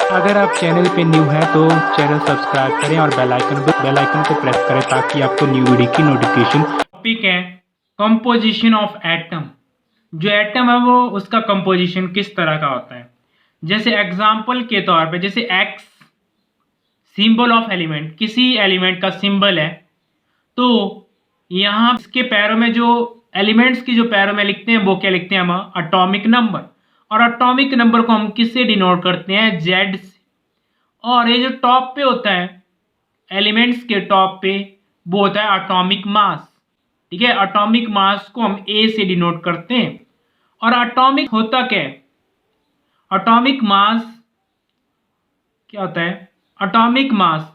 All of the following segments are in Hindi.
अगर आप चैनल पे न्यू हैं तो चैनल सब्सक्राइब करें और बेल आइकन को प्रेस करें ताकि आपको न्यू वीडियो की नोटिफिकेशन। टॉपिक है कंपोजिशन ऑफ एटम। जो एटम है वो उसका कंपोजिशन किस तरह का होता है। जैसे एग्जांपल के तौर पे जैसे एक्स सिंबल ऑफ एलिमेंट, किसी एलिमेंट का सिंबल है तो यहाँ इसके पैरों में जो एलिमेंट्स की जो पैरों में लिखते हैं वो क्या लिखते हैं हम, एटॉमिक नंबर। और एटॉमिक नंबर को हम किससे डिनोट करते हैं, जेड से। और ये जो टॉप पे होता है एलिमेंट्स के टॉप पे वो होता है एटॉमिक मास। ठीक है, एटॉमिक मास को हम ए से डिनोट करते हैं। और एटॉमिक होता क्या है, एटॉमिक मास क्या होता है, atomic mass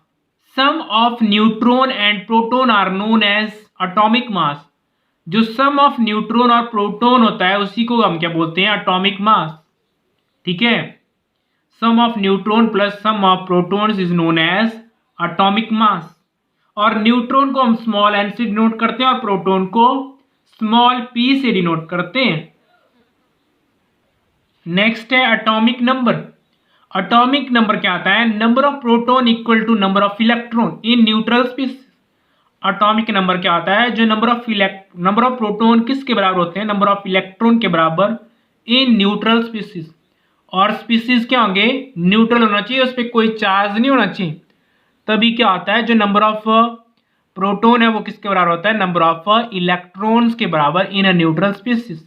sum of neutron and proton are known as atomic mass. जो सम ऑफ न्यूट्रॉन और प्रोटॉन होता है उसी को हम क्या बोलते हैं, एटॉमिक मास। ठीक है, sum of neutron plus sum of protons is known as atomic mass. और न्यूट्रॉन को हम स्मॉल एन से डिनोट करते हैं और प्रोटॉन को स्मॉल पी से डिनोट करते हैं। नेक्स्ट है एटॉमिक नंबर। एटॉमिक नंबर क्या आता है, number of proton equal to number of electron in neutral space. Atomic number क्या आता है, जो नंबर ऑफ प्रोटॉन किसके बराबर होते हैं, नंबर ऑफ इलेक्ट्रॉन के बराबर इन न्यूट्रल स्पीसीज। और स्पीसीज क्या होंगे, न्यूट्रल होना चाहिए, उस पर कोई चार्ज नहीं होना चाहिए। तभी क्या होता है, जो नंबर ऑफ प्रोटॉन है वो किसके बराबर होता है, नंबर ऑफ इलेक्ट्रॉन्स के बराबर इन अ न्यूट्रल स्पीसीज।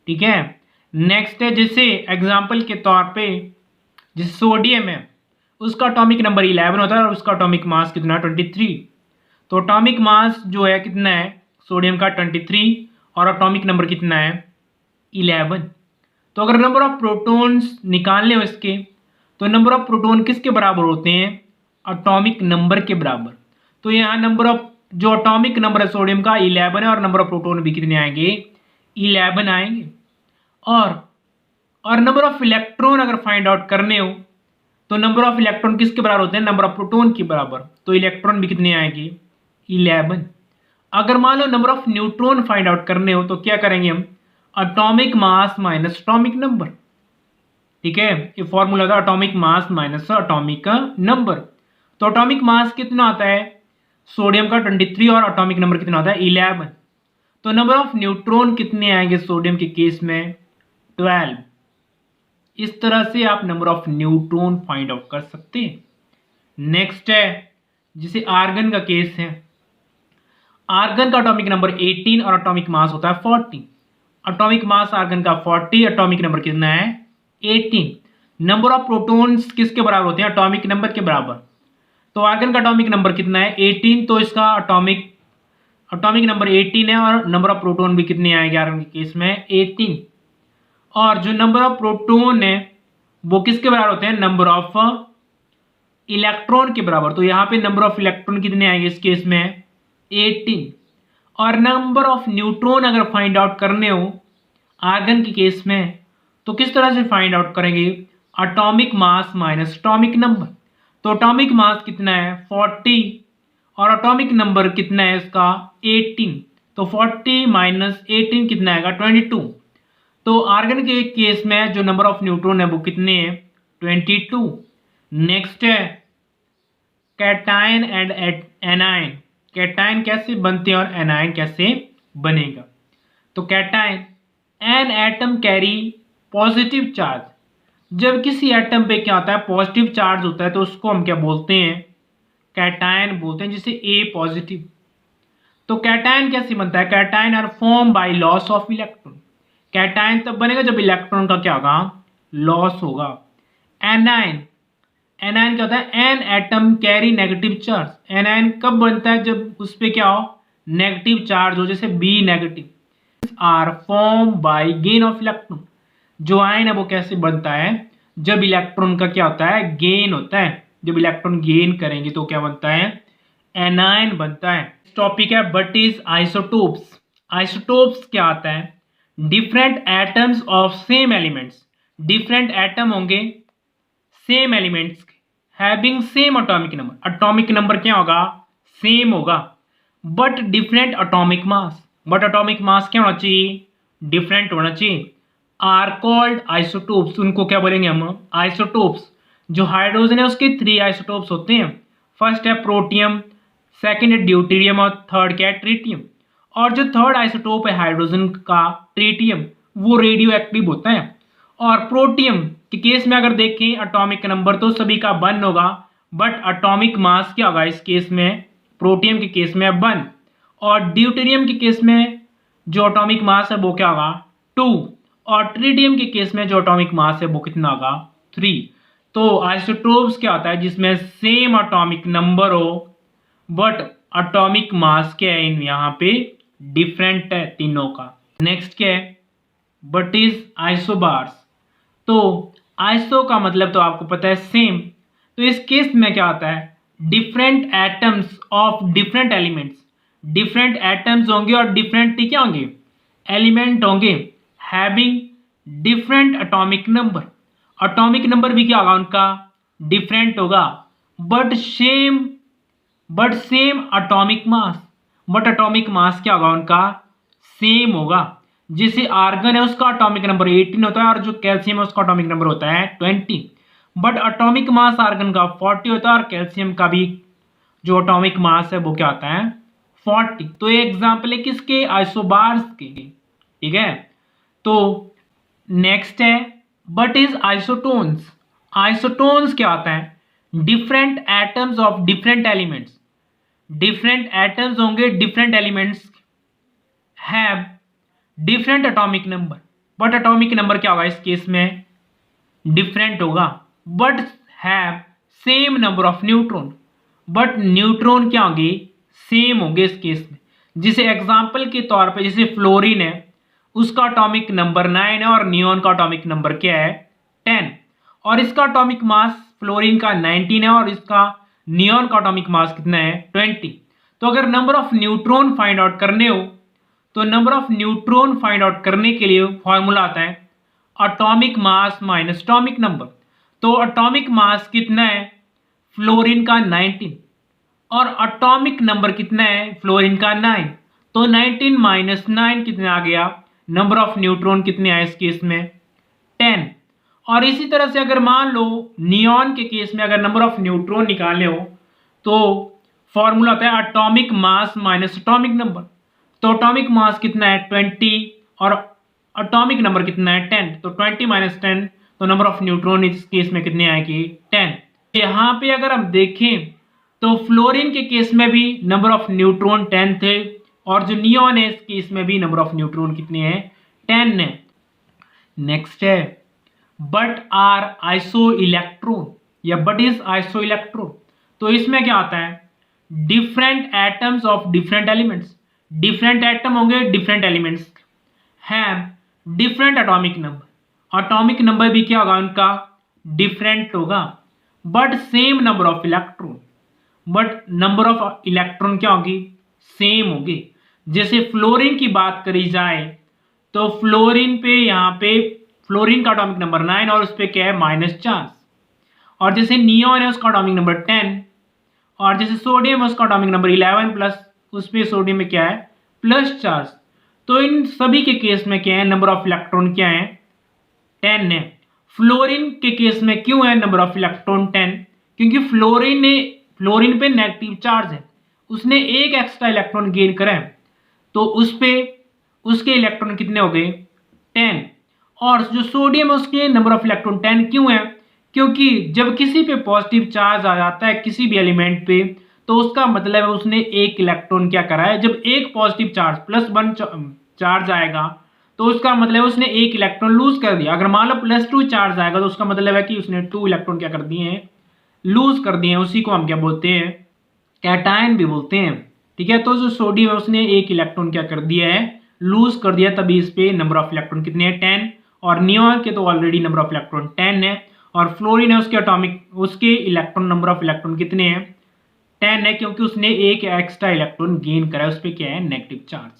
ठीक है, नेक्स्ट है जैसे एग्जांपल के तौर पे जैसे सोडियम है, उसका एटॉमिक नंबर 11 होता है और उसका एटॉमिक मास कितना, 23। तो एटॉमिक मास जो है कितना है सोडियम का, 23, और एटॉमिक नंबर कितना है, 11। तो अगर नंबर ऑफ प्रोटॉन्स निकालने हो इसके तो नंबर ऑफ प्रोटॉन किसके बराबर होते हैं, एटॉमिक नंबर के बराबर। तो यहाँ नंबर ऑफ जो एटॉमिक नंबर है सोडियम का 11 है और नंबर ऑफ प्रोटॉन भी कितने आएंगे, 11 आएंगे। और नंबर ऑफ इलेक्ट्रॉन अगर फाइंड आउट करने हो तो नंबर ऑफ इलेक्ट्रॉन किसके बराबर होते हैं, नंबर ऑफ प्रोटॉन के बराबर। तो इलेक्ट्रॉन भी कितने आएंगे, 11। अगर मान लो number of neutron find out करने हो तो क्या करेंगे हम, atomic mass minus atomic number. ठीक है, ये फॉर्मूला था atomic mass minus atomic number. तो एटॉमिक मास कितना आता है सोडियम का, 23, और एटॉमिक नंबर कितना होता है, 11। तो नंबर ऑफ न्यूट्रॉन कितने आएंगे सोडियम के केस में, 12। इस तरह से आप number of neutron find out कर सकते हैं। नेक्स्ट है जिसे आर्गन का केस है। आर्गन का एटॉमिक नंबर 18 और एटॉमिक मास होता है 40। एटॉमिक मास आर्गन का 40, एटॉमिक नंबर कितना है, 18। नंबर ऑफ प्रोटॉन्स किसके बराबर होते हैं, एटॉमिक नंबर के बराबर। तो आर्गन का एटॉमिक नंबर कितना है, 18। तो इसका एटॉमिक नंबर 18 है और नंबर ऑफ प्रोटॉन भी कितने आएंगे आर्गन के केस में, 18। और जो नंबर ऑफ प्रोटॉन है वो किसके बराबर होते हैं, नंबर ऑफ इलेक्ट्रॉन के बराबर। तो यहाँ पे नंबर ऑफ इलेक्ट्रॉन कितने आएंगे इस केस में, 18। और नंबर ऑफ न्यूट्रॉन अगर फाइंड आउट करने हो आर्गन के केस में तो किस तरह से फाइंड आउट करेंगे, atomic mass minus atomic number. तो एटॉमिक मास कितना है, 40, और एटॉमिक नंबर कितना है इसका, 18। तो 40 माइनस 18 कितना आएगा, 22। तो आर्गन के केस में जो नंबर ऑफ न्यूट्रॉन है वो कितने हैं, 22। नेक्स्ट है कैटायन एंड एनायन। कैटायन कैसे बनते हैं और एनायन कैसे बनेगा। तो cation, an atom carry positive charge. जब किसी एटम पे क्या होता है, पॉजिटिव चार्ज होता है तो उसको हम क्या बोलते हैं, कैटायन बोलते हैं, जिसे ए पॉजिटिव। तो कैटायन कैसे बनता है, cation are form by loss of electron. Cation तब बनेगा जब इलेक्ट्रॉन का क्या होगा, लॉस होगा। एनायन, एनायन क्या होता है, an atom carry negative charge. Anion कब बनता है, जब उस पर क्या हो, नेगेटिव चार्ज हो, जैसे b negative. Are form by gain of electron. जो आयन है वो कैसे बनता है, जब इलेक्ट्रॉन का क्या होता है, गेन होता है। जब इलेक्ट्रॉन गेन करेंगे तो क्या बनता है, एनायन बनता है। टॉपिक है व्हाट इज आइसोटोप्स। आइसोटोप्स क्या आता है, different atoms of same elements. Different atom होंगे same elements having same atomic number. Atomic number क्या होगा, सेम होगा, but different atomic mass. But atomic mass क्या होना चाहिए, डिफरेंट होना चाहिए। Are called isotopes. उनको क्या बोलेंगे हम, आइसोटोप्स। जो हाइड्रोजन है उसके 3 आइसोटोप्स होते हैं। फर्स्ट है प्रोटियम, सेकंड है ड्यूटेरियम और थर्ड क्या है ट्रिटियम। और जो थर्ड आइसोटोप है हाइड्रोजन का, ट्रिटियम, वो रेडियो एक्टिव होता है। और प्रोटियम के केस में अगर देखें एटॉमिक नंबर तो सभी का 1 होगा, बट एटॉमिक मास क्या होगा इस केस में, प्रोटियम के केस में 1। और ड्यूटेरियम के केस में जो एटॉमिक मास है वो क्या होगा 2। और ट्रिटियम के केस में जो एटॉमिक मास है वो कितना होगा 3। तो आइसोटोप्स क्या होता है जिसमें सेम एटॉमिक नंबर हो बट एटॉमिक मास क्या है इन यहाँ पे डिफरेंट है तीनों का। नेक्स्ट क्या है, बट इज आइसोबार्स। तो आइसो का मतलब तो आपको पता है सेम। तो इस केस में क्या होता है, different atoms of different elements, different atoms होंगे और डिफरेंट क्या होंगे एलिमेंट होंगे, having different atomic number. Atomic number भी क्या होगा उनका डिफरेंट होगा, but same atomic mass. But atomic mass क्या होगा उनका सेम होगा। जैसे आर्गन है उसका एटॉमिक नंबर 18 होता है और जो कैल्शियम है उसका एटॉमिक नंबर होता है 20, बट एटॉमिक मास आर्गन का 40 होता है और कैल्शियम का भी जो एटॉमिक मास है वो क्या होता है 40। तो ये एग्जांपल है किसके, आइसोबार्स के, ठीक है। तो नेक्स्ट है बट इज आइसोटोन्स। आइसोटोन्स क्या होता है, different atoms of different elements, different atoms होंगे different elements, have different atomic number. But atomic number क्या होगा इस केस में डिफरेंट होगा, but have same number of neutron. But neutron क्या होंगे सेम होंगे इस केस में। जिसे एग्जांपल के तौर पे जैसे फ्लोरीन है उसका एटॉमिक नंबर 9 है और नियॉन का एटॉमिक नंबर क्या है 10, और इसका एटॉमिक मास फ्लोरीन का 19 है और इसका नियॉन का एटॉमिक मास कितना है 20। तो अगर number of neutron find out करने हो तो number of neutron find out करने के लिए फॉर्मूला आता है atomic mass minus atomic number. तो एटॉमिक मास कितना है फ्लोरीन का 19 और एटॉमिक नंबर कितना है फ्लोरीन का 9। तो 19 माइनस 9 कितना आ गया, नंबर ऑफ न्यूट्रॉन कितने आए इस केस में 10। और इसी तरह से अगर मान लो नियॉन के केस में अगर नंबर ऑफ न्यूट्रॉन निकालने हो तो फॉर्मूला होता है atomic mass minus atomic number. तो एटॉमिक मास कितना है 20 और एटॉमिक नंबर कितना है 10, तो 20 माइनस 10, तो नंबर ऑफ न्यूट्रॉन इस केस में कितने आएगी 10। यहाँ पे अगर हम देखें तो फ्लोरीन के केस में भी नंबर ऑफ न्यूट्रॉन 10 थे और जो नियॉन है इस केस में भी नंबर ऑफ न्यूट्रॉन कितने हैं 10 है। नेक्स्ट है बट आर आइसो इलेक्ट्रॉन या बट इज आइसो इलेक्ट्रॉन। तो इसमें क्या आता है different atoms of different elements, different atom होंगे different elements, have different atomic number. Atomic number भी क्या होगा उनका डिफरेंट होगा, but same number of electron. But number of electron क्या होगी सेम होगी। जैसे फ्लोरीन की बात करी जाए तो फ्लोरीन पे यहाँ पे फ्लोरीन का एटॉमिक नंबर 9 और उस पर क्या है -4। और जैसे नियॉन है उसका एटॉमिक नंबर 10 और जैसे सोडियम है उसका एटॉमिक नंबर 11 प्लस उस पर सोडियम में क्या है +4। तो इन सभी के केस में क्या है नंबर ऑफ इलेक्ट्रॉन क्या है 10 है। फ्लोरीन के केस में क्यों है नंबर ऑफ इलेक्ट्रॉन 10, क्योंकि फ्लोरीन पे नेगेटिव चार्ज है, उसने एक एक्स्ट्रा इलेक्ट्रॉन गेन करा है तो उस पे उसके इलेक्ट्रॉन कितने हो गए 10। और जो सोडियम है उसके नंबर ऑफ इलेक्ट्रॉन 10 क्यों है, क्योंकि जब किसी पे पॉजिटिव चार्ज आ जाता है किसी भी एलिमेंट पे तो उसका मतलब है उसने एक इलेक्ट्रॉन क्या करा है। जब एक पॉजिटिव चार्ज +1 चार्ज आएगा तो उसका मतलब है उसने एक इलेक्ट्रॉन लूज कर दिया। अगर मान लो +2 चार्ज आएगा तो उसका मतलब है कि उसने 2 इलेक्ट्रॉन क्या कर दिए हैं लूज कर दिए हैं। उसी को हम क्या बोलते हैं कैटायन भी बोलते हैं, ठीक है। तो जो सोडियम है उसने एक इलेक्ट्रॉन क्या कर दिया है लूज कर दिया, तभी इस पे नंबर ऑफ इलेक्ट्रॉन कितने हैं 10। और नियॉन के तो ऑलरेडी नंबर ऑफ इलेक्ट्रॉन 10 है और फ्लोरीन है उसके इलेक्ट्रॉन नंबर ऑफ इलेक्ट्रॉन कितने हैं 10 है, क्योंकि उसने एक एक्स्ट्रा इलेक्ट्रॉन गेन करा है, उस पर क्या है नेगेटिव चार्ज।